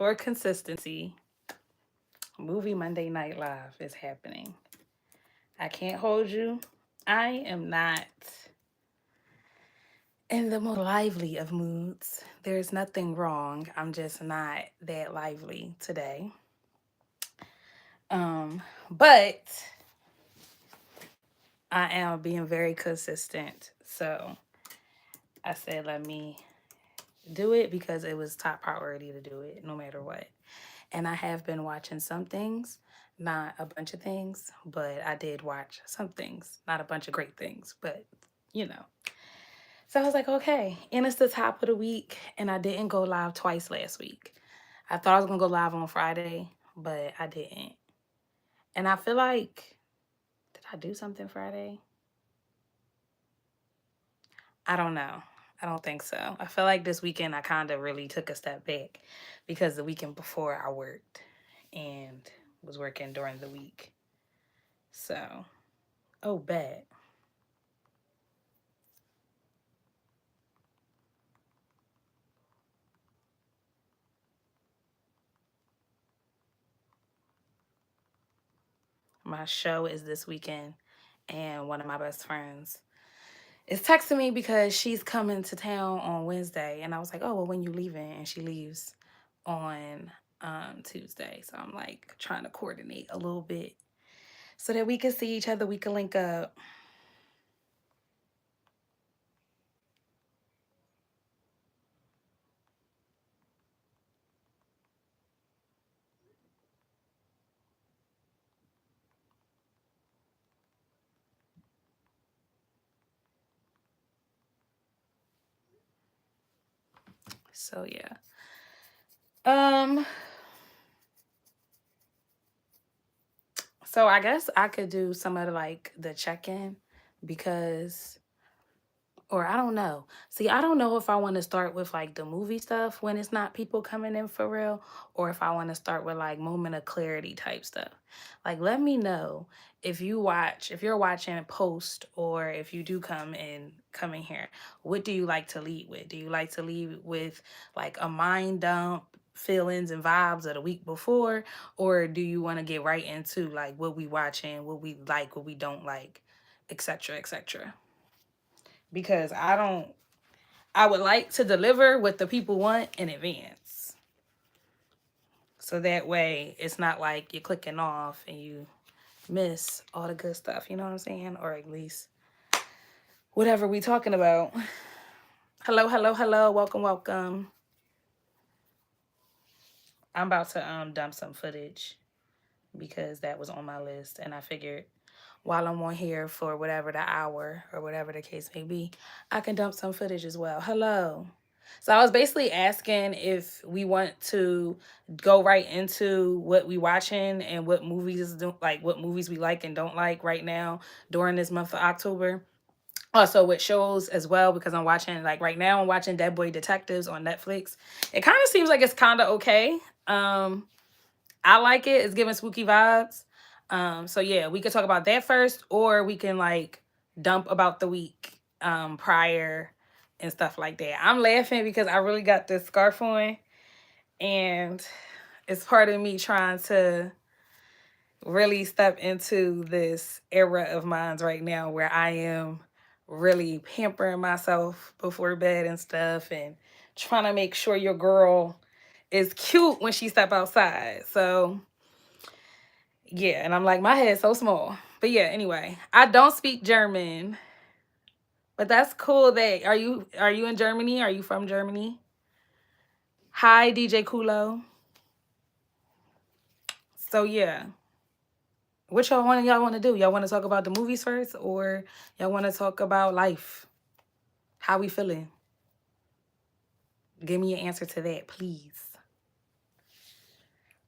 for consistency, Movie Monday Night Live is happening. I can't hold you. I am not in the most lively of moods. There's nothing wrong. I'm just not that lively today. But I am being very consistent. So I said, let me do it because it was top priority to do it no matter what. And I have been watching some things, not a bunch of things, but I did watch some things, not a bunch of great things, but you know. So I was like, okay. And it's the top of the week, and I didn't go live twice last week. I thought I was going to go live on Friday, but I didn't. And I feel like, did I do something Friday? I don't know. I don't think so. I feel like this weekend I kind of really took a step back because the weekend before I worked and was working during the week. So, oh, bad. My show is this weekend, and one of my best friends is texting me because she's coming to town on Wednesday. And I was like, oh, well, when you leaving? And she leaves on Tuesday. So I'm like trying to coordinate a little bit so that we can see each other. We can link up. So yeah. So I guess I could do some of the check-in because, or I don't know. See, I don't know if I want to start with like the movie stuff when it's not people coming in for real, or if I want to start with like moment of clarity type stuff. Like, let me know if you're watching Post, or if you do come in here, what do you like to lead with? Do you like to lead with like a mind dump, feelings and vibes of the week before, or do you want to get right into like what we watching, what we like, what we don't like, etc., etc.? Because I would like to deliver what the people want in advance. So that way it's not like you're clicking off and you miss all the good stuff, you know what I'm saying? Or at least whatever we talking about. Hello, hello, hello. Welcome, welcome. I'm about to dump some footage because that was on my list, and I figured while I'm on here for whatever the hour or whatever the case may be, I can dump some footage as well. Hello. So I was basically asking if we want to go right into what we watching and what movies what movies we like and don't like right now during this month of October. Also with shows as well, because I'm watching like right now I'm watching Dead Boy Detectives on Netflix. It kind of seems like it's kind of okay. I like it. It's giving spooky vibes. So yeah, we could talk about that first, or we can like dump about the week prior and stuff like that. I'm laughing because I really got this scarf on, and it's part of me trying to really step into this era of mine right now where I am really pampering myself before bed and stuff, and trying to make sure your girl is cute when she step outside. So yeah, and I'm like, my head's so small. But yeah, anyway, I don't speak German, but that's cool. That are you in Germany? Are you from Germany? Hi, DJ Kulo. So yeah, what y'all want to do? Y'all want to talk about the movies first, or y'all want to talk about life? How we feeling? Give me an answer to that, please.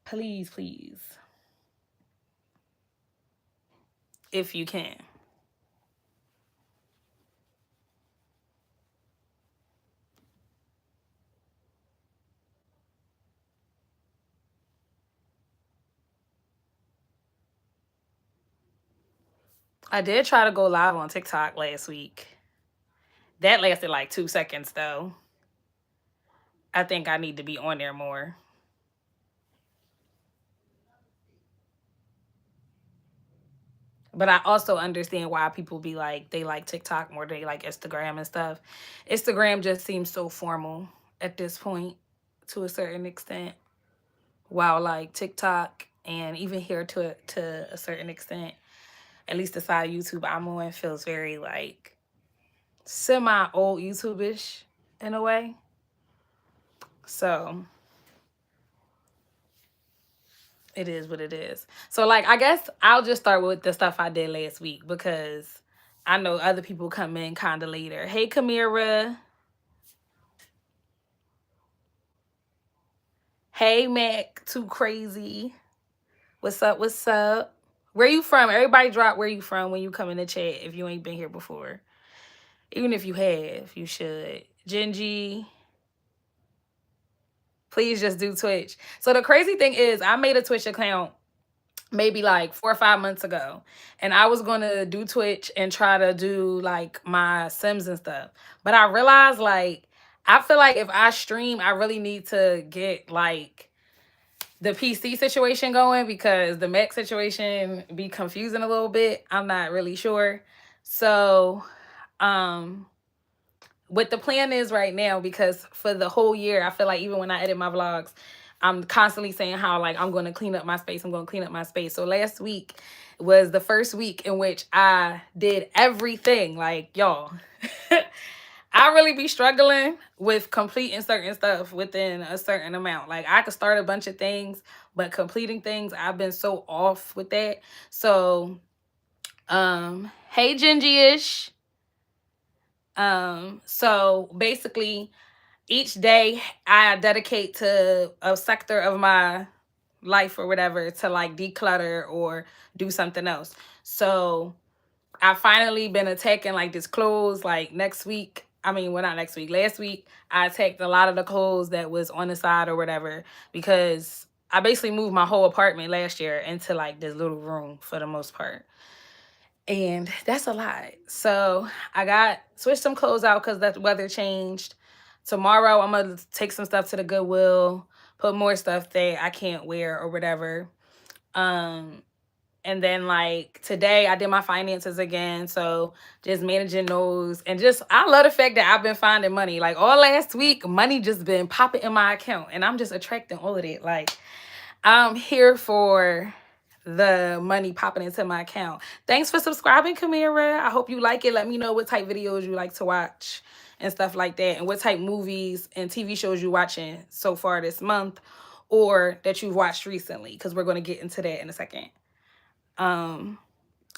Please, please, if you can. I did try to go live on TikTok last week. That lasted like 2 seconds though. I think I need to be on there more. But I also understand why people be like, they like TikTok more than they like Instagram and stuff. Instagram just seems so formal at this point to a certain extent. While like TikTok and even here to a certain extent, at least the side of YouTube I'm on feels very like semi old YouTube-ish in a way. So it is what it is. So like I guess I'll just start with the stuff I did last week because I know other people come in kind of later. Hey Kamira. Hey Mac, too crazy. What's up? What's up? Where you from? Everybody drop where you from when you come in the chat if you ain't been here before. Even if you have, you should. Genji, please just do Twitch. So the crazy thing is I made a Twitch account maybe like 4 or 5 months ago. And I was going to do Twitch and try to do like my Sims and stuff. But I realized like, I feel like if I stream, I really need to get like the PC situation going because the Mac situation be confusing a little bit. I'm not really sure. So, what the plan is right now, because for the whole year, I feel like even when I edit my vlogs, I'm constantly saying how like I'm going to clean up my space. I'm going to clean up my space. So last week was the first week in which I did everything. Like, y'all, I really be struggling with completing certain stuff within a certain amount. Like I could start a bunch of things, but completing things, I've been so off with that. So, hey Gingy-ish. So basically each day I dedicate to a sector of my life or whatever to like declutter or do something else. So I finally been attacking like this clothes like next week. I mean, well, not next week, last week, I attacked a lot of the clothes that was on the side or whatever because I basically moved my whole apartment last year into like this little room for the most part. And that's a lot. So I switched some clothes out because the weather changed. Tomorrow I'm going to take some stuff to the Goodwill, put more stuff that I can't wear or whatever. And then like today I did my finances again. So just managing those and just, I love the fact that I've been finding money. Like all last week, money just been popping in my account and I'm just attracting all of it. Like I'm here for the money popping into my account. Thanks for subscribing, Kamira. I hope you like it. Let me know what type videos you like to watch and stuff like that, and what type movies and TV shows you're watching so far this month or that you've watched recently, because we're going to get into that in a second.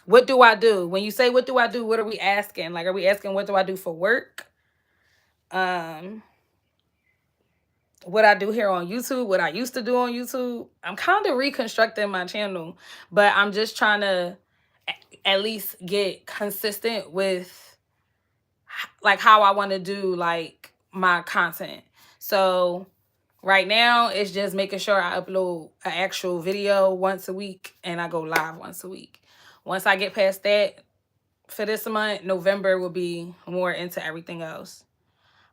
What do I do? When you say what do I do, what are we asking? Like, are we asking what do I do for work? What I do here on YouTube, what I used to do on YouTube. I'm kind of reconstructing my channel, but I'm just trying to at least get consistent with like how I want to do like my content. So right now it's just making sure I upload an actual video once a week and I go live once a week. Once I get past that, for this month, November will be more into everything else.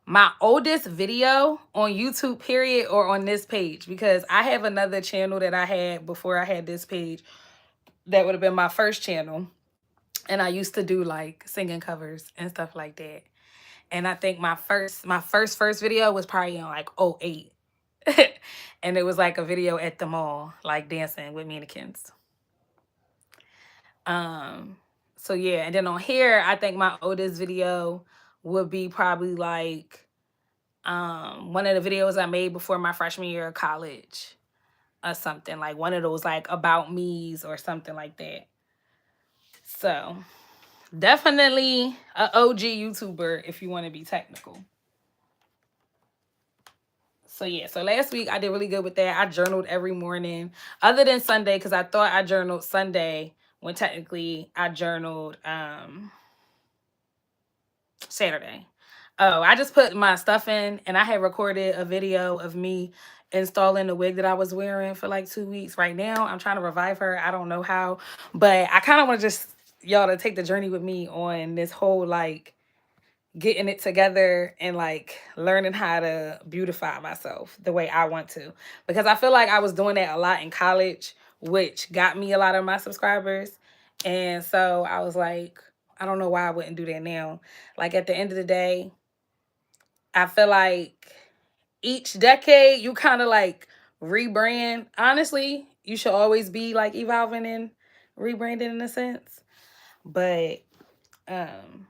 My oldest video on YouTube, period, or on this page, because I have another channel that I had before I had this page that would have been my first channel, and I used to do like singing covers and stuff like that. And I think my first video was probably in like 08. And it was like a video at the mall, like dancing with mannequins. So yeah, and then on here I think my oldest video would be probably like one of the videos I made before my freshman year of college or something, like one of those like about me's or something like that. So definitely an OG YouTuber if you want to be technical. So yeah, so last week I did really good with that. I journaled every morning other than Sunday, because I thought I journaled Sunday when technically I journaled Saturday. Oh, I just put my stuff in and I had recorded a video of me installing the wig that I was wearing for like 2 weeks. Right now, I'm trying to revive her. I don't know how, but I kind of want to just y'all to take the journey with me on this whole like getting it together and like learning how to beautify myself the way I want to. Because I feel like I was doing that a lot in college, which got me a lot of my subscribers. And so I was like, I don't know why I wouldn't do that now. Like at the end of the day, I feel like each decade you kind of like rebrand. Honestly, you should always be like evolving and rebranding in a sense. But um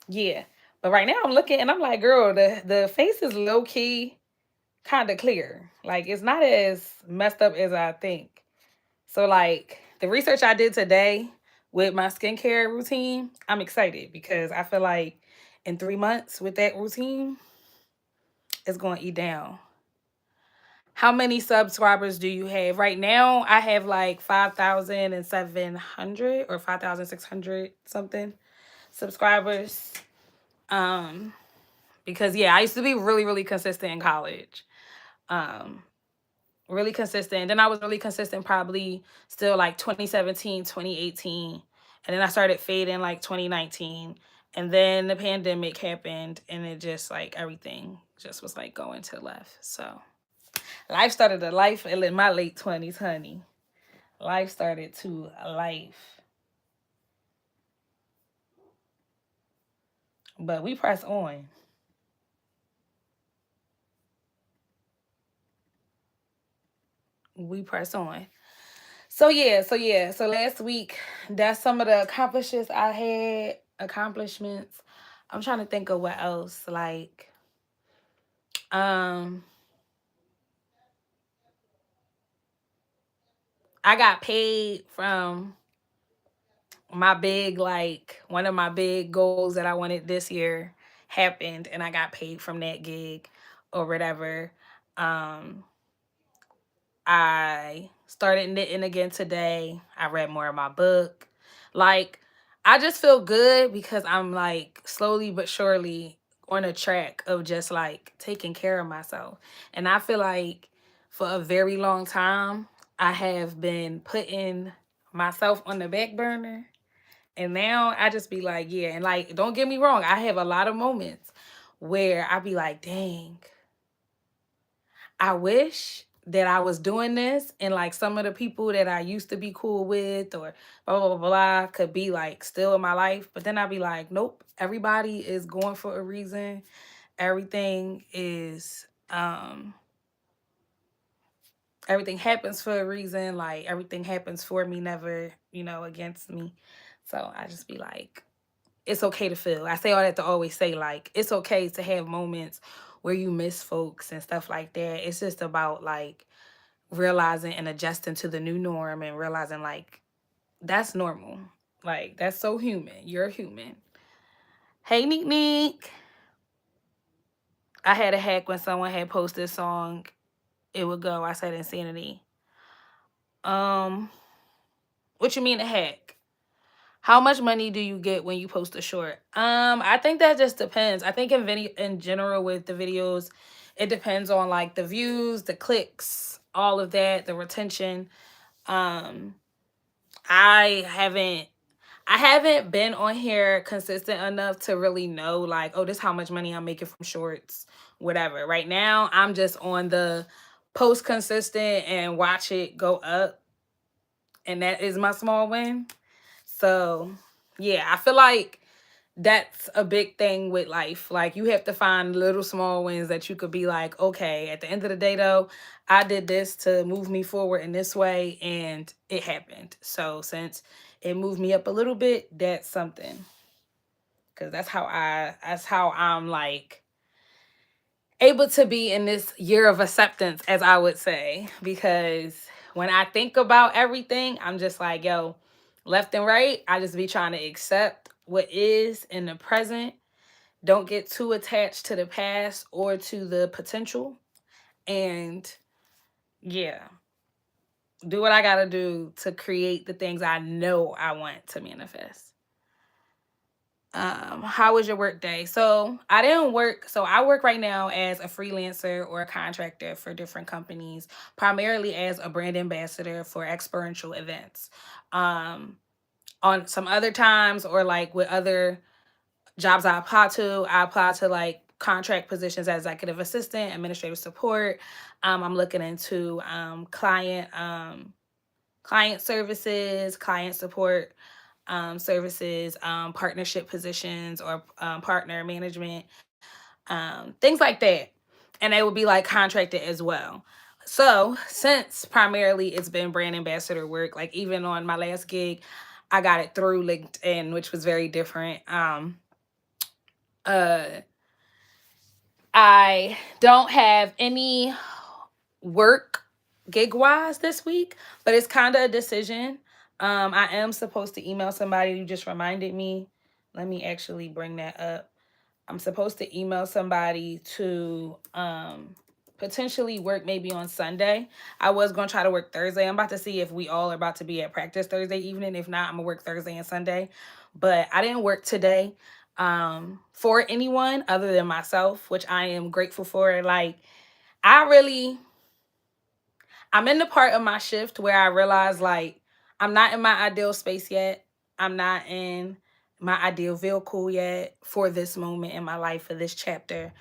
yeah. But right now I'm looking and I'm like, girl, the face is low key kind of clear. Like it's not as messed up as I think. So like the research I did today with my skincare routine, I'm excited because I feel like in 3 months with that routine, it's going to eat down. How many subscribers do you have? Right now, I have like 5,700 or 5,600 something subscribers. Um, because yeah, I used to be really, really consistent in college. Um, really consistent. Then I was really consistent probably still like 2017, 2018. And then I started fading like 2019. And then the pandemic happened and it just like everything just was like going to the left. So life started to life in my late 20s, honey. Life started to life. But we press on. We press on. So yeah, so yeah. So last week, that's some of the accomplishments I had. Accomplishments. I'm trying to think of what else. Like, um, I got paid from my big, like one of my big goals that I wanted this year happened and I got paid from that gig or whatever. Um, I started knitting again today. I read more of my book. Like, I just feel good because I'm like slowly but surely on a track of just like taking care of myself. And I feel like for a very long time, I have been putting myself on the back burner. And now I just be like, yeah. And like, don't get me wrong, I have a lot of moments where I be like, dang, I wish that I was doing this and like some of the people that I used to be cool with or blah blah blah blah could be like still in my life. But then I'd be like, nope, everybody is going for a reason. Everything is everything happens for a reason. Like everything happens for me, never, against me. So I just be like, it's okay to feel. I say all that to always say like it's okay to have moments where you miss folks and stuff like that. It's just about like realizing and adjusting to the new norm and realizing like that's normal. Like that's so human. You're human. Hey Neek Neek. I had a hack when someone had posted a song. It would go. I said insanity. Um, what you mean a hack? How much money do you get when you post a short? I think that just depends. I think in general with the videos, it depends on like the views, the clicks, all of that, the retention. Um, I haven't I haven't been on here consistent enough to really know like, oh, this is how much money I'm making from shorts, whatever. Right now, I'm just on the post consistent and watch it go up. And that is my small win. So yeah, I feel like that's a big thing with life. Like you have to find little small wins that you could be like, okay, at the end of the day though, I did this to move me forward in this way and it happened. So since it moved me up a little bit, that's something. Cause that's how I'm like able to be in this year of acceptance, as I would say. Because when I think about everything, I'm just like, yo, left and right, I just be trying to accept what is in the present. Don't get too attached to the past or to the potential. And yeah, do what I gotta do to create the things I know I want to manifest. How was your work day? So I didn't work. So I work right now as a freelancer or a contractor for different companies, primarily as a brand ambassador for experiential events. Um, on some other times or like with other jobs I apply to like contract positions as executive assistant, administrative support. I'm looking into client services, client support, services, partnership positions, or partner management, things like that. And they would be like contracted as well. So since primarily it's been brand ambassador work, like even on my last gig, I got it through LinkedIn, which was very different. Uh, I don't have any work gig wise this week, but it's kind of a decision. I am supposed to email somebody. You just reminded me. Let me actually bring that up. I'm supposed to email somebody to potentially work maybe on Sunday. I was going to try to work Thursday. I'm about to see if we all are about to be at practice Thursday evening. If not, I'm going to work Thursday and Sunday. But I didn't work today for anyone other than myself, which I am grateful for. Like, I'm in the part of my shift where I realize, like, I'm not in my ideal space yet. I'm not in my ideal vehicle yet for this moment in my life, for this chapter,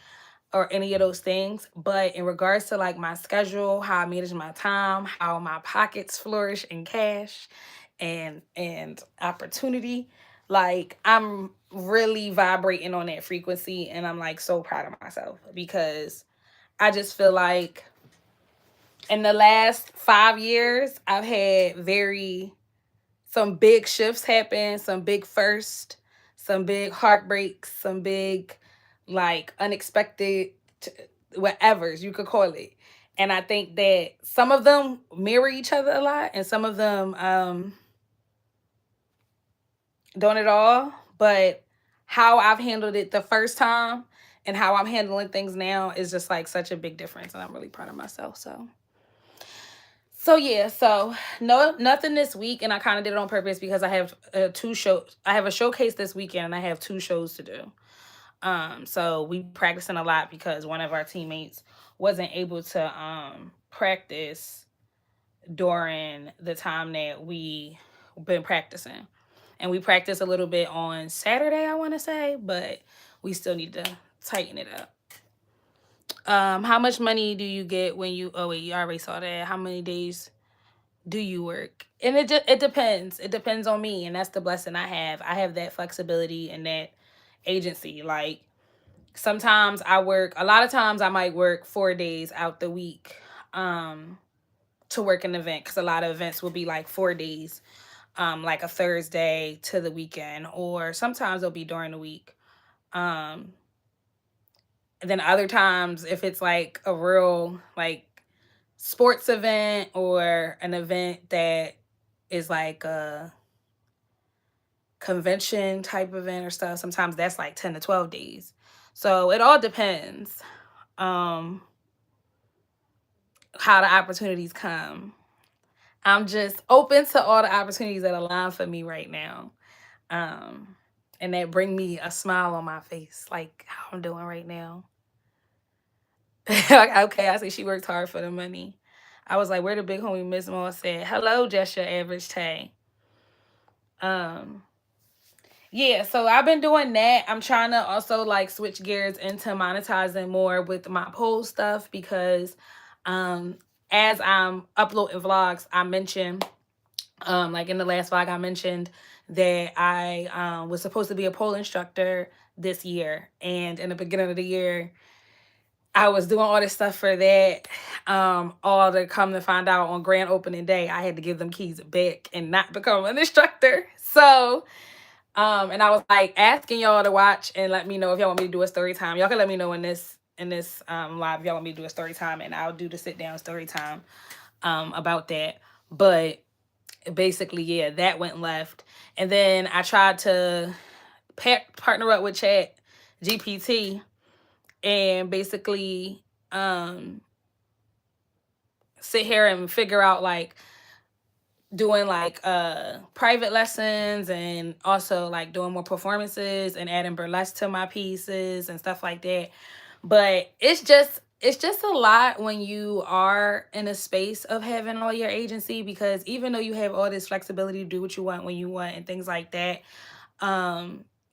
or any of those things. But in regards to like my schedule, how I manage my time, how my pockets flourish in cash and opportunity, like I'm really vibrating on that frequency, and I'm like so proud of myself because I just feel like in the last 5 years, I've had some big shifts happen, some big firsts, some big heartbreaks, some big, like, unexpected, whatevers you could call it. And I think that some of them mirror each other a lot, and some of them don't at all. But how I've handled it the first time and how I'm handling things now is just like such a big difference, and I'm really proud of myself. So yeah, so no, nothing this week, and I kind of did it on purpose because I have 2 shows. I have a showcase this weekend, and I have 2 shows to do. So we practicing a lot because one of our teammates wasn't able to practice during the time that we been practicing, and we practiced a little bit on Saturday, I want to say, but we still need to tighten it up. How much money do you get when you? Oh wait, you already saw that. How many days do you work? And it depends. It depends on me, and that's the blessing I have. I have that flexibility and that agency. Like sometimes I work. A lot of times I might work 4 days out the week, to work an event, because a lot of events will be like 4 days, like a Thursday to the weekend, or sometimes it'll be during the week. And then other times, if it's like a real like sports event or an event that is like a convention type event or stuff, sometimes that's like 10 to 12 days. So it all depends how the opportunities come. I'm just open to all the opportunities that align for me right now. And that bring me a smile on my face, like how I'm doing right now. Okay, I see she worked hard for the money. I was like, where the big homie Miss Moss said, hello, just your average Tay. Yeah, so I've been doing that. I'm trying to also like switch gears into monetizing more with my poll stuff because as I'm uploading vlogs, I mentioned like in the last vlog, I mentioned that I was supposed to be a pole instructor this year. And in the beginning of the year, I was doing all this stuff for that. All to come to find out on grand opening day, I had to give them keys back and not become an instructor. So, and I was like asking y'all to watch and let me know if y'all want me to do a story time. Y'all can let me know in this live if y'all want me to do a story time, and I'll do the sit down story time about that. But basically, yeah, that went left. And then I tried to partner up with Chat GPT and basically sit here and figure out like doing like private lessons and also like doing more performances and adding burlesque to my pieces and stuff like that. But it's just a lot when you are in a space of having all your agency, because even though you have all this flexibility to do what you want when you want and things like that,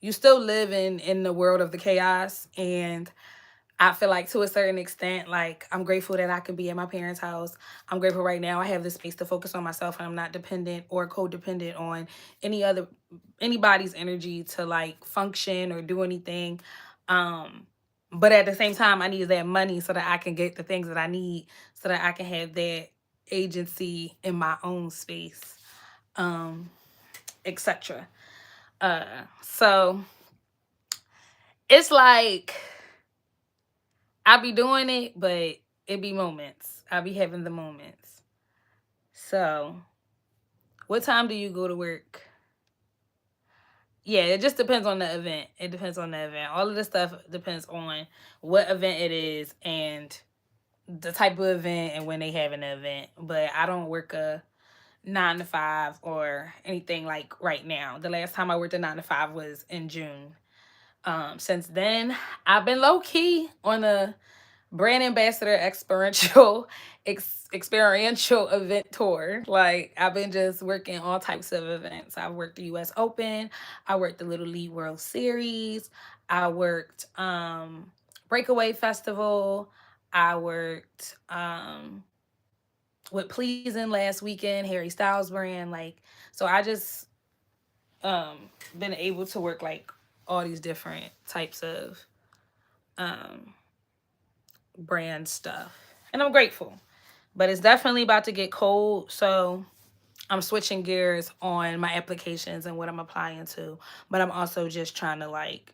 you still live in the world of the chaos. And I feel like to a certain extent, like I'm grateful that I can be at my parents' house. I'm grateful right now I have the space to focus on myself and I'm not dependent or codependent on any other anybody's energy to like function or do anything. Um, but at the same time, I need that money so that I can get the things that I need so that I can have that agency in my own space, etc. So it's like I be doing it, but it be moments. I be having the moments. So, what time do you go to work? Yeah, it just depends on the event. It depends on the event. All of this stuff depends on what event it is and the type of event and when they have an event. But I don't work a 9 to 5 or anything like right now. The last time I worked a 9 to 5 was in June. Since then, I've been low key on a brand ambassador experiential event tour. Like I've been just working all types of events. I worked the US Open, I worked the Little League World Series, I worked Breakaway Festival, I worked with Pleasing last weekend, Harry Styles brand. Like so I just been able to work like all these different types of um brand stuff. And I'm grateful. But it's definitely about to get cold, so I'm switching gears on my applications and what I'm applying to. But I'm also just trying to like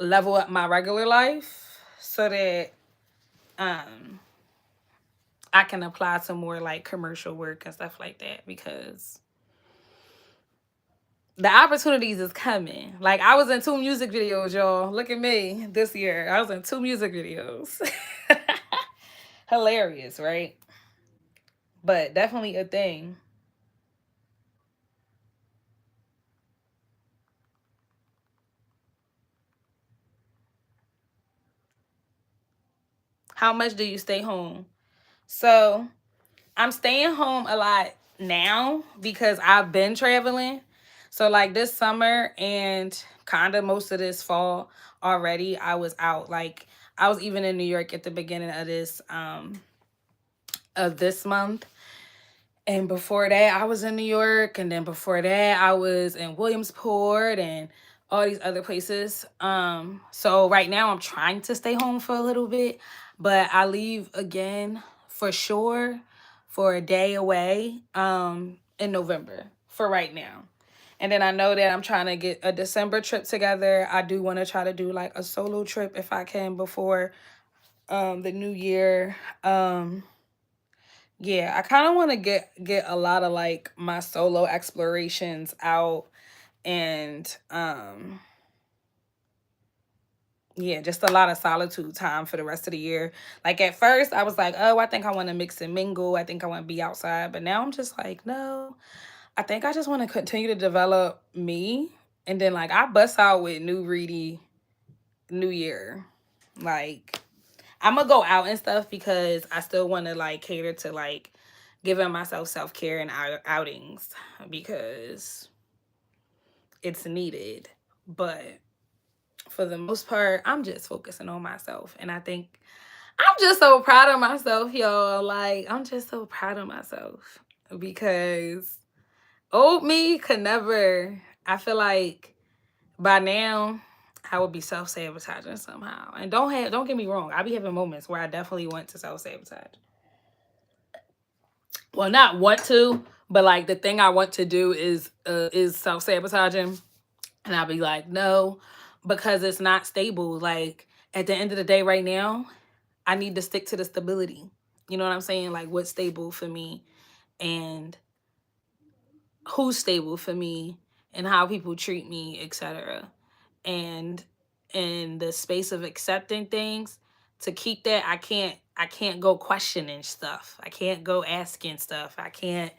level up my regular life so that um I can apply to more like commercial work and stuff like that because the opportunities is coming. Like I was in 2 music videos, y'all. Look at me this year. I was in 2 music videos. Hilarious, right? But definitely a thing. How much do you stay home? So I'm staying home a lot now because I've been traveling. So like this summer and kind of most of this fall already, I was out. Like I was even in New York at the beginning of this month. And before that, I was in New York. And then before that, I was in Williamsport and all these other places. So right now I'm trying to stay home for a little bit, but I leave again for sure for a day away in November for right now. And then I know that I'm trying to get a December trip together. I do want to try to do like a solo trip if I can before the new year. Yeah, I kind of want to get a lot of like my solo explorations out and yeah, just a lot of solitude time for the rest of the year. Like at first I was like, "Oh, I think I want to mix and mingle. I think I want to be outside." But now I'm just like, "No. I think I just want to continue to develop me." And then like I bust out with New Reedy New Year. Like I'm gonna go out and stuff because I still want to like cater to like giving myself self-care and outings because it's needed. But for the most part, I'm just focusing on myself. And I think I'm just so proud of myself, y'all. Like, I'm just so proud of myself because old me could never, I feel like by now, I would be self-sabotaging somehow. And don't get me wrong, I be having moments where I definitely want to self-sabotage. Well, not want to, but like the thing I want to do is self-sabotaging. And I'll be like, no, because it's not stable. Like at the end of the day right now, I need to stick to the stability. You know what I'm saying? Like what's stable for me and who's stable for me and how people treat me, etc. And in the space of accepting things, to keep that, I can't go questioning stuff. I can't go asking stuff. I can't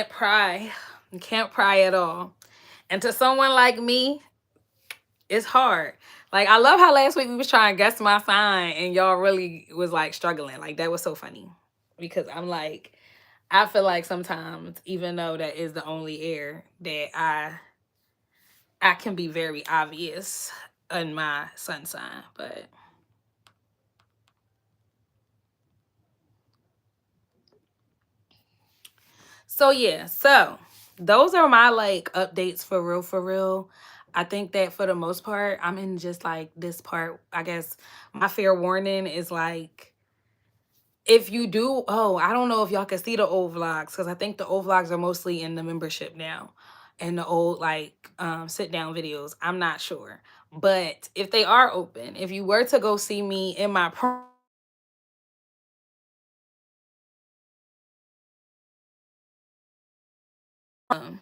pry. I can't pry at all. And to someone like me, it's hard. Like I love how last week we was trying to guess my sign and y'all really was like struggling. Like that was so funny. Because I'm like, I feel like sometimes, even though that is the only air, that I can be very obvious in my sun sign. But so yeah, so those are my like updates for real, for real. I think that for the most part, I'm in just like this part. I guess my fair warning is like, if you do, oh, I don't know if y'all can see the old vlogs, because I think the old vlogs are mostly in the membership now, and the old like sit down videos. I'm not sure, but if they are open, if you were to go see me in my um,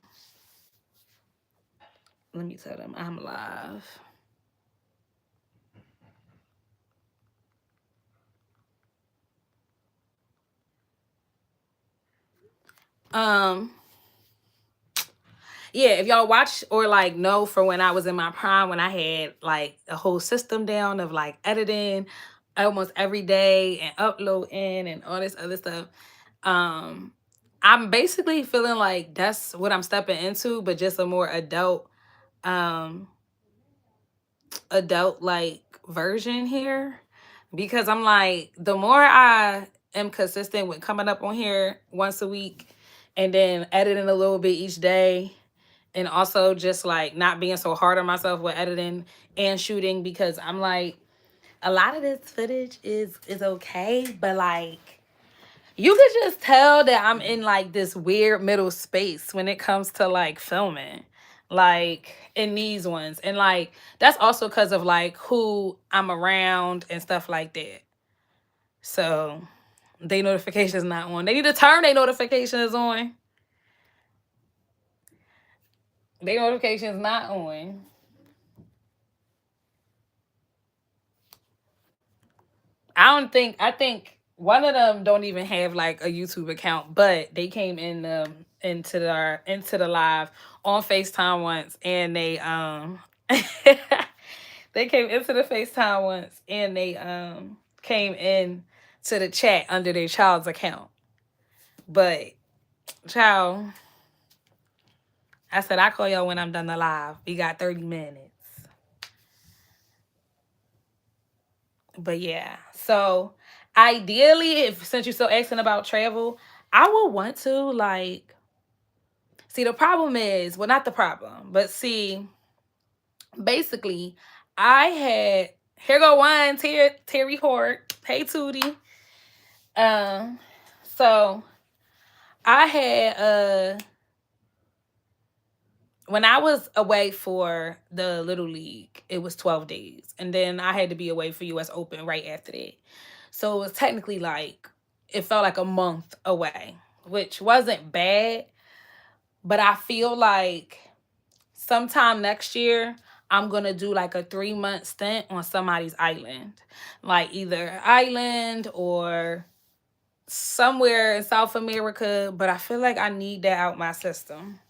let me tell them I'm live. Um, yeah, if y'all watch or like know for when I was in my prime, when I had like a whole system down of like editing almost every day and uploading and all this other stuff. Um, I'm basically feeling like that's what I'm stepping into, but just a more um, adult like version here. Because I'm like, the more I am consistent with coming up on here once a week and then editing a little bit each day, and also just like not being so hard on myself with editing and shooting, because I'm like, a lot of this footage is okay, but like, you could just tell that I'm in like this weird middle space when it comes to like filming, like in these ones. And like, that's also because of like who I'm around and stuff like that. So they notifications not on. They need to turn their notifications on. They notifications not on. I think one of them don't even have like a YouTube account, but they came in into the live on FaceTime once, and they came into the FaceTime once, and they came in to the chat under their child's account. But child, I said I call y'all when I'm done the live. We got 30 minutes. But yeah, so ideally, if since you're still asking about travel, I would want to like, see, the problem is, well, not the problem, but see, basically, I had, here go one, Terry Hort. Hey, Tootie. Um, so I had when I was away for the Little League, it was 12 days. And then I had to be away for US Open right after that. So it was technically like, it felt like a month away, which wasn't bad. But I feel like sometime next year, I'm going to do like a 3-month stint on somebody's island. Like either island or somewhere in South America. But I feel like I need that out my system.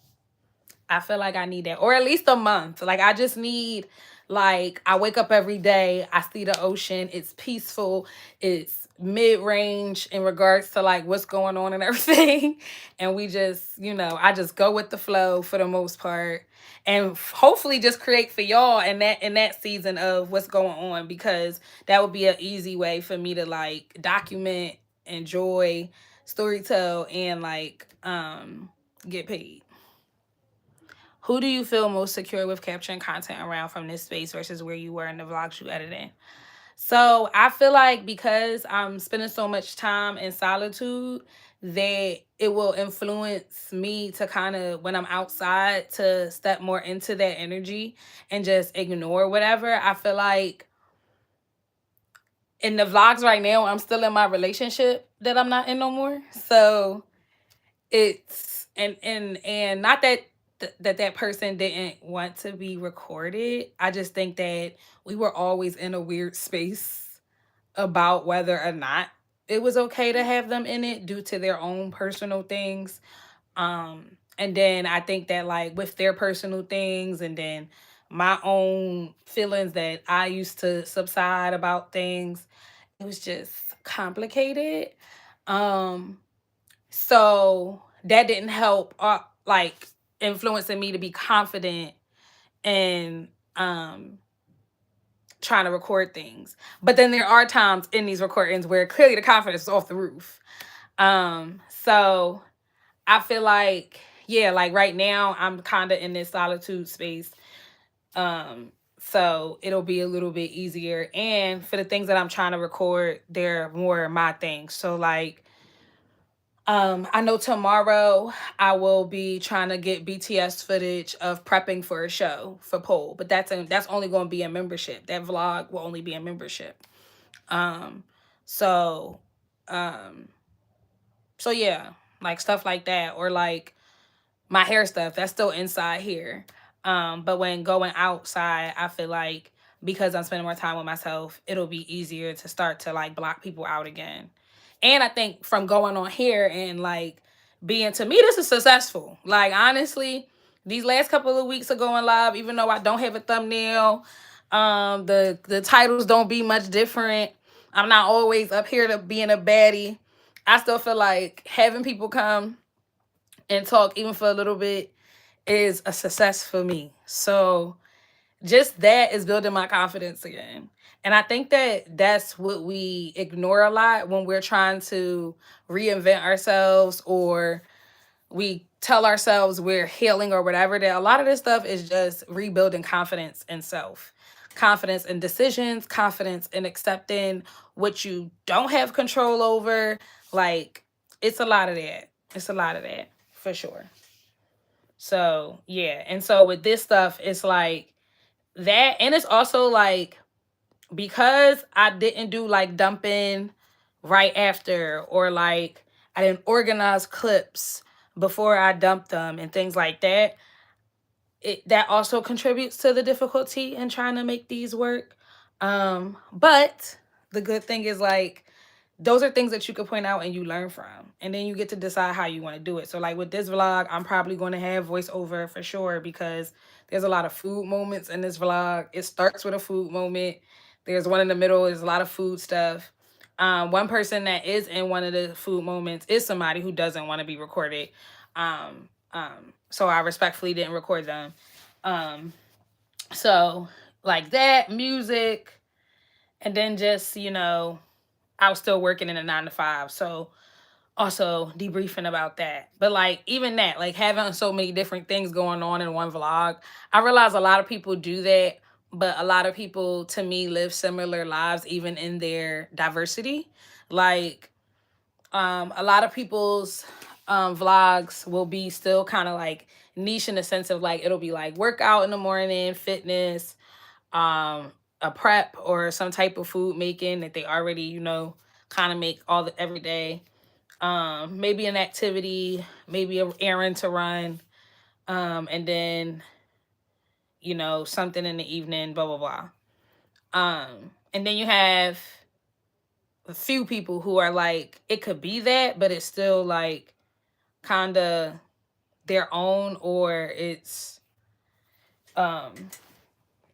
I feel like I need that, or at least a month. Like, I just need, like, I wake up every day, I see the ocean, it's peaceful, it's mid-range in regards to like what's going on and everything. And we just, I just go with the flow for the most part, and hopefully just create for y'all in that season of what's going on, because that would be an easy way for me to like document, enjoy, storytell, and like get paid. Who do you feel most secure with capturing content around from this space versus where you were in the vlogs you edited? So I feel like because I'm spending so much time in solitude, that it will influence me to kind of, when I'm outside, to step more into that energy and just ignore whatever. I feel like in the vlogs right now, I'm still in my relationship that I'm not in no more. So it's, and not that that person didn't want to be recorded. I just think that we were always in a weird space about whether or not it was okay to have them in it due to their own personal things. And then I think that like with their personal things, and then my own feelings that I used to subside about things, it was just complicated. Um so that didn't help, like influencing me to be confident and trying to record things. But then there are times in these recordings where clearly the confidence is off the roof. So I feel like, yeah, like right now I'm kind of in this solitude space. So it'll be a little bit easier. And for the things that I'm trying to record, they're more my things. So like, I know tomorrow I will be trying to get BTS footage of prepping for a show for Pole, but that's only going to be a membership. That vlog will only be a membership. Um, so, um, so yeah, like stuff like that, or like my hair stuff that's still inside here. But when going outside, I feel like because I'm spending more time with myself, it'll be easier to start to like block people out again. And I think from going on here and like being, to me, this is successful. Like honestly, these last couple of weeks of going live, even though I don't have a thumbnail, the titles don't be much different. I'm not always up here to being a baddie. I still feel like having people come and talk even for a little bit is a success for me. So just that is building my confidence again. And I think that that's what we ignore a lot when we're trying to reinvent ourselves, or we tell ourselves we're healing or whatever, that a lot of this stuff is just rebuilding confidence in self, confidence in decisions, confidence in accepting what you don't have control over. Like, it's a lot of that. It's a lot of that for sure. So, yeah. And so with this stuff, it's like that. And it's also like, because I didn't do like dumping right after, or like I didn't organize clips before I dumped them and things like that, that also contributes to the difficulty in trying to make these work. But the good thing is like, those are things that you could point out and you learn from, and then you get to decide how you want to do it. So like with this vlog, I'm probably going to have voiceover for sure, because there's a lot of food moments in this vlog. It starts with a food moment. There's one in the middle. There's a lot of food stuff. One person that is in one of the food moments is somebody who doesn't want to be recorded. So I respectfully didn't record them. So like that, music, and then just, you know, I was still working in a 9 to 5. So also debriefing about that. But like even that, like having so many different things going on in one vlog, I realize a lot of people do that, but a lot of people to me live similar lives even in their diversity. Like a lot of people's vlogs will be still kind of like niche in the sense of like, it'll be like workout in the morning, fitness, a prep, or some type of food making that they already, you know, kind of make all the every day. Maybe an activity, maybe an errand to run, and then, you know, something in the evening, blah blah blah. And then you have a few people who are like, it could be that, but it's still like kind of their own, or it's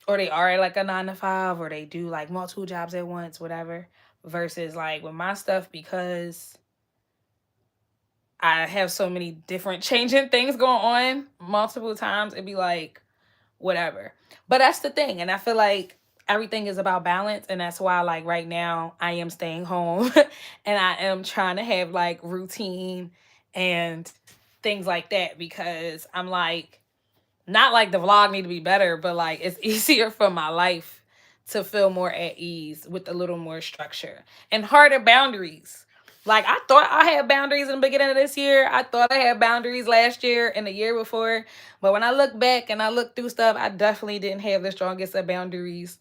or they are at like a 9 to 5, or they do like multiple jobs at once, whatever. Versus like with my stuff, because I have so many different changing things going on multiple times, it'd be like whatever. But that's the thing. And I feel like everything is about balance. And that's why like right now I am staying home and I am trying to have like routine and things like that, because I'm like, not like the vlog need to be better, but like it's easier for my life to feel more at ease with a little more structure and harder boundaries. Like I thought I had boundaries in the beginning of this year. I thought I had boundaries last year and the year before. But when I look back and I look through stuff, I definitely didn't have the strongest of boundaries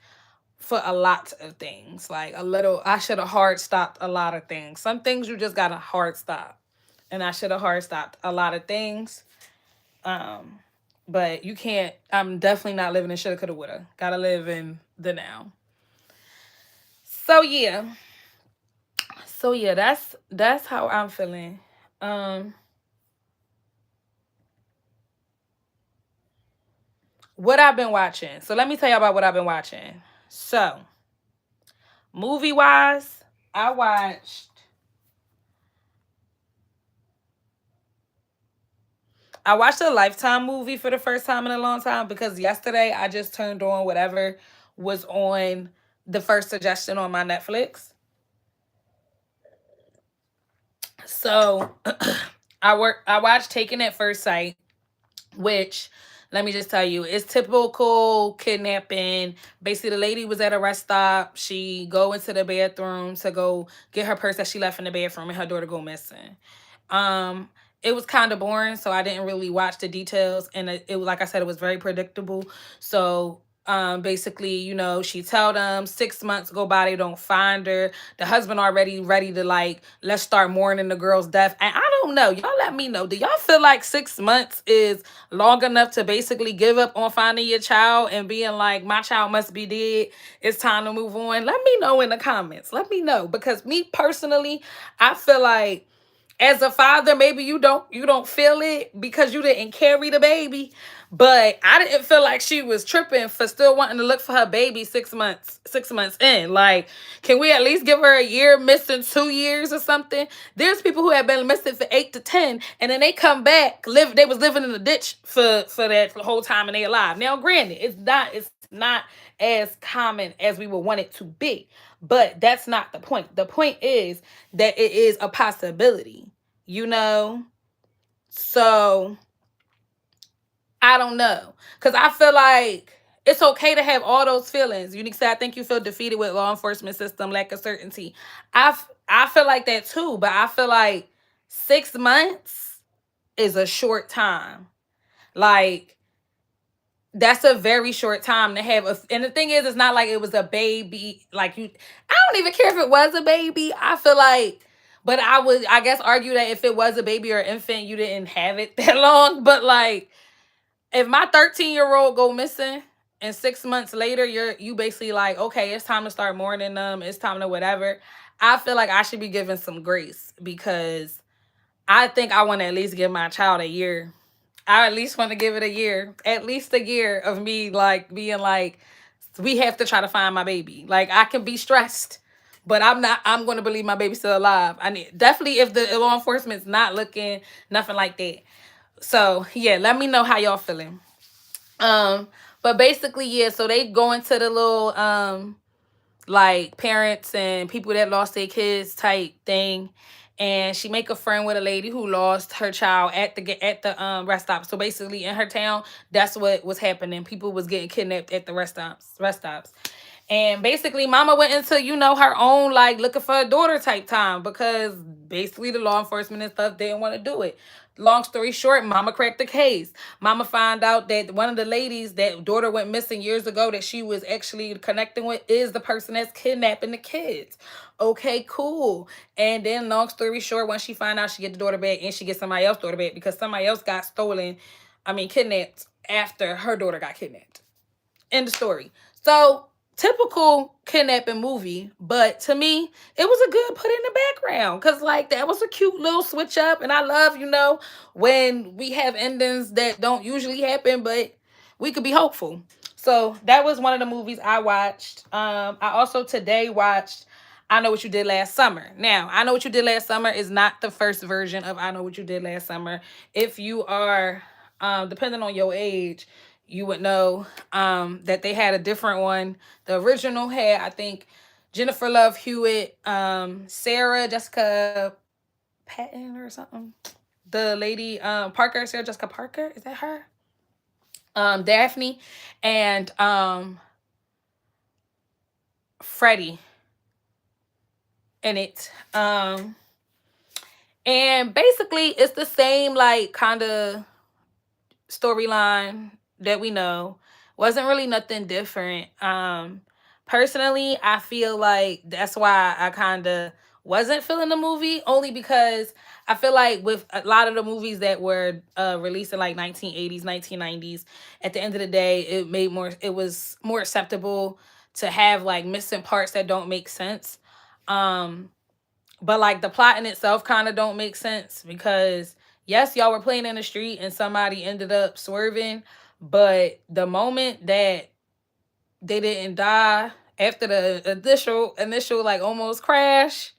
for a lot of things. Like I should have hard stopped a lot of things. Some things you just got to hard stop. And I should have hard stopped a lot of things. But you can't, I'm definitely not living in shoulda, coulda, woulda. Gotta live in the now. So yeah. That's how I'm feeling. What I've been watching. So let me tell you about what I've been watching. So, movie wise, I watched a Lifetime movie for the first time in a long time, because yesterday I just turned on whatever was on the first suggestion on my Netflix. So I watched Taken at First Sight, which, let me just tell you, it's typical kidnapping. Basically, the lady was at a rest stop. She go into the bathroom to go get her purse that she left in the bathroom, and her daughter go missing. Um, it was kind of boring, so I didn't really watch the details, and it was, like I said, it was very predictable. So basically, you know, she tell them 6 months go by, they don't find her. The husband already ready to, like, let's start mourning the girl's death. And I don't know, y'all let me know, do y'all feel like 6 months is long enough to basically give up on finding your child and being like, my child must be dead, it's time to move on? Let me know in the comments. Let me know, because me personally, I feel like, as a father, maybe you don't feel it because you didn't carry the baby, but I didn't feel like she was tripping for still wanting to look for her baby 6 months in. Like, can we at least give her a year missing, 2 years or something? There's people who have been missing for 8 to 10, and then they come back, they was living in the ditch for that whole time, and they alive. Now, granted, it's not as common as we would want it to be, but that's not the point. The point is that it is a possibility, you know? So I don't know. Because I feel like it's okay to have all those feelings. Unique said, I think you feel defeated with law enforcement system, lack of certainty. I feel like that too, but I feel like 6 months is a short time. Like, that's a very short time to have and the thing is, it's not like it was a baby. Like, I don't even care if it was a baby. I feel like, but I would, I guess, argue that if it was a baby or infant, you didn't have it that long. But like, if my 13-year-old go missing and 6 months later you basically like, okay, it's time to start mourning them, it's time to whatever, I feel like I should be given some grace, because I think I want to at least give my child a year. I at least want to give it a year, at least a year of me like being like, we have to try to find my baby. Like, I can be stressed, but I'm going to believe my baby's still alive. I need, definitely, if the law enforcement's not looking, nothing like that. So yeah, let me know how y'all feeling. But basically, yeah, so they go into the little like parents and people that lost their kids type thing, and she make a friend with a lady who lost her child at the rest stop. So basically, in her town, that's what was happening. People was getting kidnapped at the rest stops. And basically, mama went into, you know, her own, like, looking for a daughter type time, because basically the law enforcement and stuff didn't want to do it. Long story short, mama cracked the case. Mama found out that one of the ladies that daughter went missing years ago that she was actually connecting with is the person that's kidnapping the kids. Okay, cool. And then, long story short, once she find out, she get the daughter back, and she gets somebody else's daughter back, because somebody else got kidnapped after her daughter got kidnapped. End of story. So, typical kidnapping movie, but to me, it was a good put in the background, because, like, that was a cute little switch up. And I love, you know, when we have endings that don't usually happen, but we could be hopeful. So that was one of the movies I watched. I also today watched I Know What You Did Last Summer. Now, I Know What You Did Last Summer is not the first version of I Know What You Did Last Summer. If you are, depending on your age, you would know that they had a different one. The original had, I think, Jennifer Love Hewitt, Sarah Jessica Patton or something. The lady, Parker, Sarah Jessica Parker, is that her? Daphne, and Freddie in it. And basically it's the same, like, kind of storyline that we know. Wasn't really nothing different. Personally, I feel like that's why I kind of wasn't feeling the movie, only because I feel like with a lot of the movies that were released in like 1980s, 1990s, at the end of the day, it was more acceptable to have like missing parts that don't make sense. But like the plot in itself kind of don't make sense, because yes, y'all were playing in the street and somebody ended up swerving, but the moment that they didn't die after the initial like almost crash,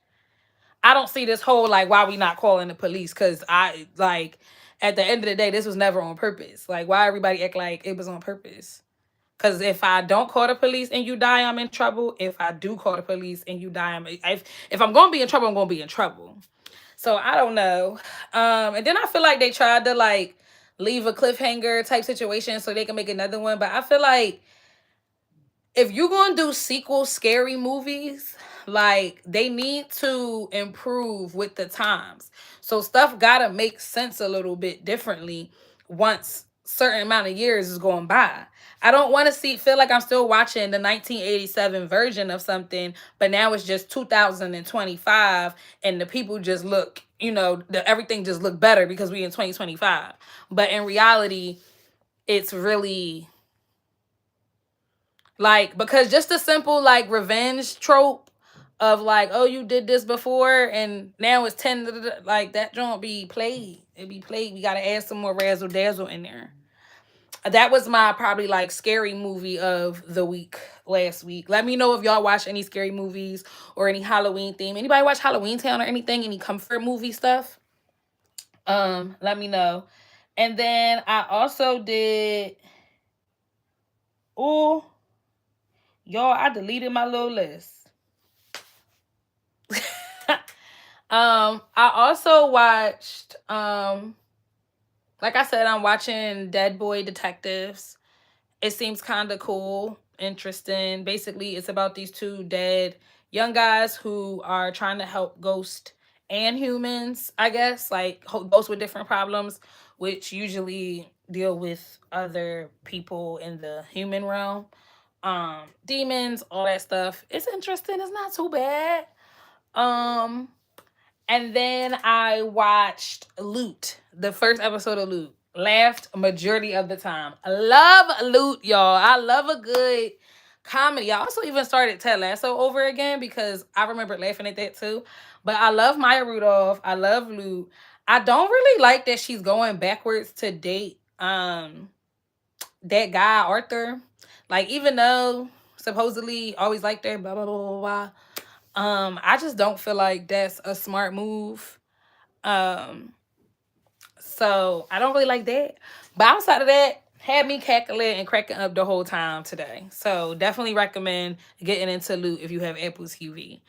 I don't see this whole like, why we not calling the police? Because I like, at the end of the day, this was never on purpose. Like, why everybody act like it was on purpose? Because if I don't call the police and you die, I'm in trouble. If I do call the police and you die, if I'm going to be in trouble, I'm going to be in trouble. So I don't know. And then I feel like they tried to like leave a cliffhanger type situation so they can make another one. But I feel like if you're going to do sequel scary movies, like they need to improve with the times. So stuff got to make sense a little bit differently once certain amount of years is going by. I don't want to feel like I'm still watching the 1987 version of something, but now it's just 2025 and the people just look, everything just look better because we in 2025. But in reality, it's really like, because just a simple like revenge trope of like, oh, you did this before and now it's 10, like that don't be played. It be played. We got to add some more razzle dazzle in there. That was my probably like scary movie of the week last week. Let me know if y'all watch any scary movies or any Halloween theme. Anybody watch Halloween Town or anything? Any comfort movie stuff? Let me know. And then I also did, oh, y'all, I deleted my little list. I also watched, like I said, I'm watching Dead Boy Detectives. It seems kind of cool, interesting. Basically, it's about these two dead young guys who are trying to help ghosts and humans, I guess, like ghosts with different problems, which usually deal with other people in the human realm. Demons, all that stuff. It's interesting. It's not too bad. And then I watched Loot, the first episode of Loot. Laughed majority of the time. I love Loot, y'all. I love a good comedy. I also even started Ted Lasso over again because I remember laughing at that too. But I love Maya Rudolph. I love Loot. I don't really like that she's going backwards to date that guy Arthur. Like, even though supposedly always liked her, blah blah blah blah blah. I just don't feel like that's a smart move. So I don't really like that. But outside of that, had me cackling and cracking up the whole time today. So definitely recommend getting into Loot if you have Apple TV.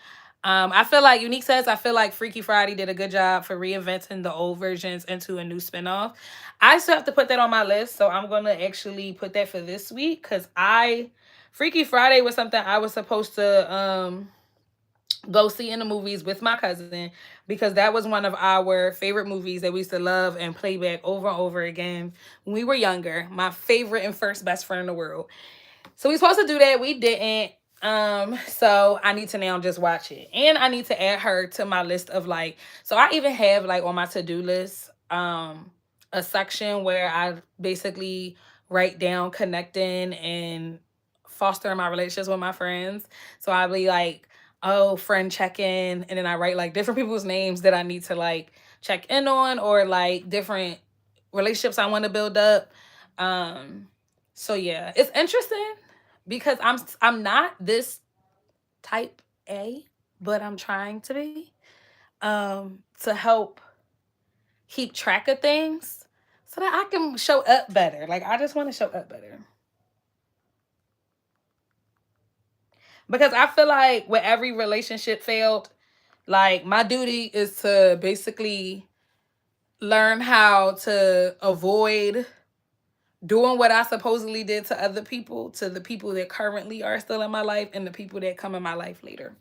I feel like Unique says, I feel like Freaky Friday did a good job for reinventing the old versions into a new spinoff. I still have to put that on my list, so I'm gonna actually put that for this week because Freaky Friday was something I was supposed to go see in the movies with my cousin because that was one of our favorite movies that we used to love and play back over and over again when we were younger. My favorite and first best friend in the world. So we supposed to do that. We didn't. So I need to now just watch it. And I need to add her to my list of like, so I even have like on my to-do list, a section where I basically write down connecting and fostering my relationships with my friends. So I'll be like, oh, friend check-in, and then I write like different people's names that I need to like check in on or like different relationships I want to build up. So yeah, it's interesting because I'm not this type A, but I'm trying to be to help keep track of things so that I can show up better. Like I just want to show up better. Because I feel like with every relationship failed, like my duty is to basically learn how to avoid doing what I supposedly did to other people, to the people that currently are still in my life and the people that come in my life later.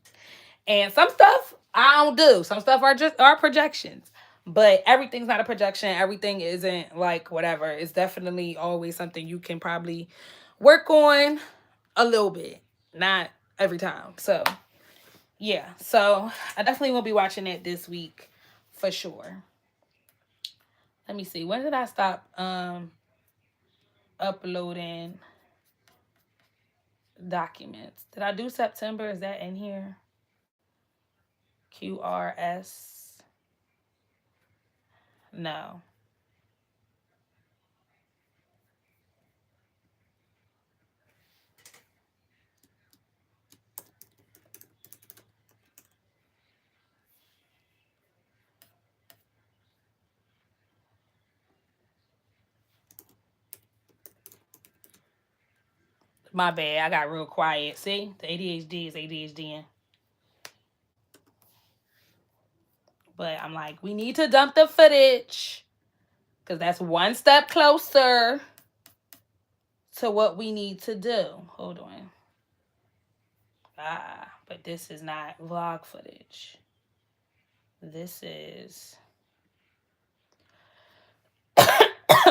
And some stuff I don't do. Some stuff are just projections. But everything's not a projection. Everything isn't like whatever. It's definitely always something you can probably work on a little bit. Not every time. So yeah. So I definitely will be watching it this week for sure. Let me see. When did I stop uploading documents? Did I do September? Is that in here? QRS? No. My bad. I got real quiet. See? The ADHD is ADHDing. But I'm like, we need to dump the footage. Because that's one step closer to what we need to do. Hold on. But this is not vlog footage. This is...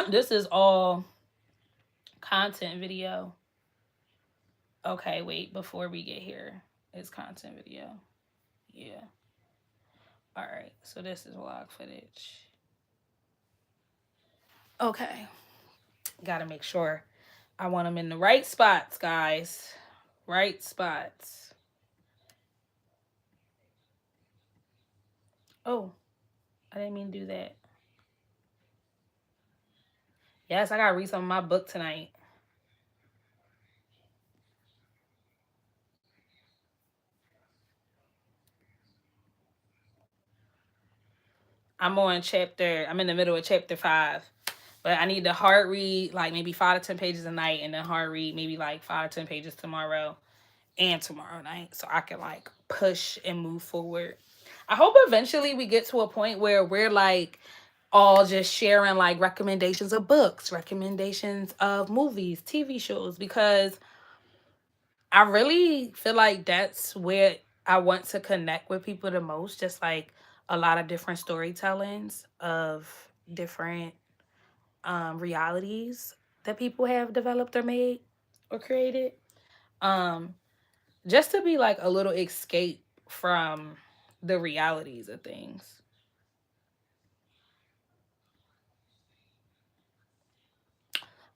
this is all content video. Okay, wait. Before we get here, it's content video. Yeah. All right. So this is vlog footage. Okay. Gotta make sure I want them in the right spots, guys. Right spots. Oh, I didn't mean to do that. Yes, I gotta read some of my book tonight. I'm in the middle of chapter 5. But I need to hard read like maybe 5 to 10 pages a night, and then hard read maybe like 5 to 10 pages tomorrow and tomorrow night, so I can like push and move forward. I hope eventually we get to a point where we're like all just sharing like recommendations of books, recommendations of movies, TV shows, because I really feel like that's where I want to connect with people the most. Just like a lot of different storytellings of different realities that people have developed or made or created. Just to be like a little escape from the realities of things.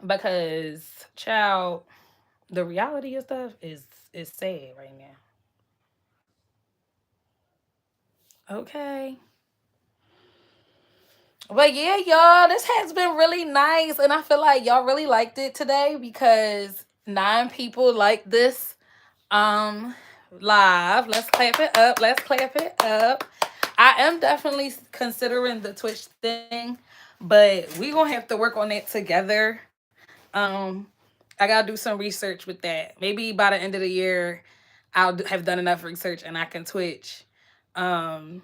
Because, child, the reality of stuff is sad right now. Okay. But yeah, y'all, this has been really nice. And I feel like y'all really liked it today because 9 people liked this live. Let's clap it up. Let's clap it up. I am definitely considering the Twitch thing, but we gonna have to work on it together. I gotta do some research with that. Maybe by the end of the year, I'll have done enough research and I can Twitch, or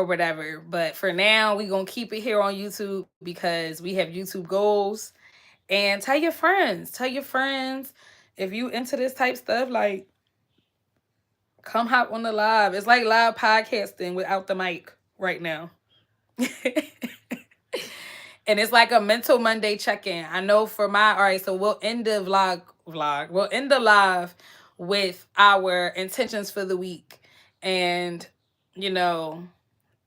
whatever. But for now, we gonna keep it here on YouTube because we have YouTube goals. And tell your friends. Tell your friends if you into this type stuff. Like, come hop on the live. It's like live podcasting without the mic right now. And it's like a mental Monday check-in. I know for my, all right, so we'll end the vlog. We'll end the live with our intentions for the week. And, you know,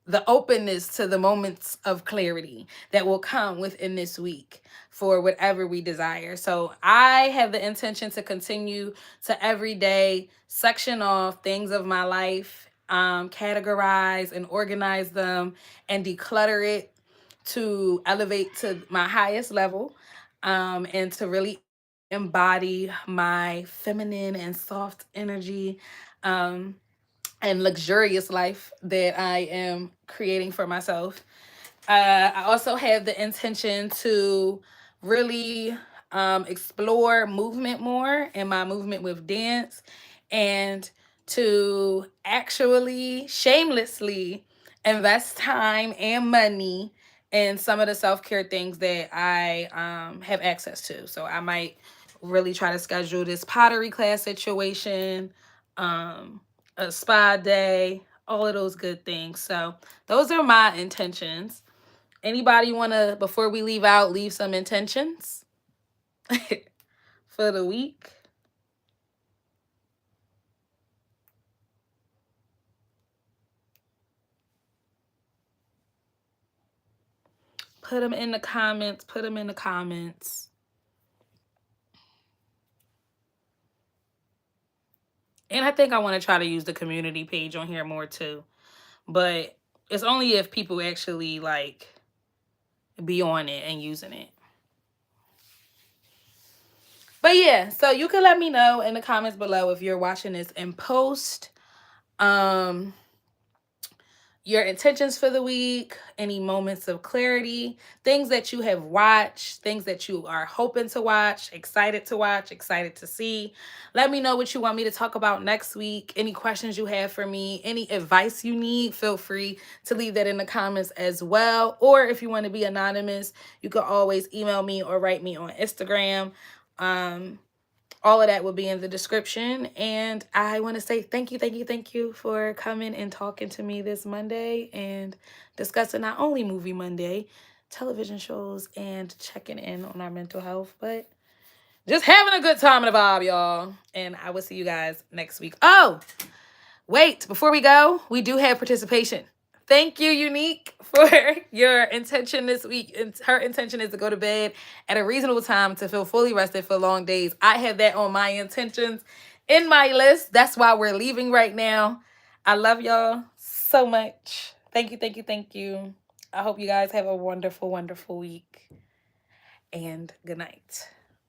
the openness to the moments of clarity that will come within this week for whatever we desire. So I have the intention to continue to every day section off things of my life, categorize and organize them and declutter it to elevate to my highest level, and to really embody my feminine and soft energy, and luxurious life that I am creating for myself. I also have the intention to really explore movement more in my movement with dance, and to actually shamelessly invest time and money in some of the self-care things that I have access to. So I might really try to schedule this pottery class situation, a spa day, all of those good things. So those are my intentions. Anybody want to, before we leave out, leave some intentions for the week? Put them in the comments. Put them in the comments. And I think I want to try to use the community page on here more too. But it's only if people actually like be on it and using it. But yeah, so you can let me know in the comments below if you're watching this in post. your intentions for the week, any moments of clarity, things that you have watched, things that you are hoping to watch, excited to see. Let me know what you want me to talk about next week. Any questions you have for me, any advice you need, feel free to leave that in the comments as well. Or if you want to be anonymous, you can always email me or write me on Instagram. All of that will be in the description. And I want to say thank you for coming and talking to me this Monday and discussing not only Movie Monday, television shows, and checking in on our mental health, but just having a good time in the vibe, y'all. And I will see you guys next week. Oh, wait, before we go, we do have participation. Thank you, Unique, for your intention this week. Her intention is to go to bed at a reasonable time to feel fully rested for long days. I have that on my intentions in my list. That's why we're leaving right now. I love y'all so much. Thank you. I hope you guys have a wonderful, wonderful week. And good night.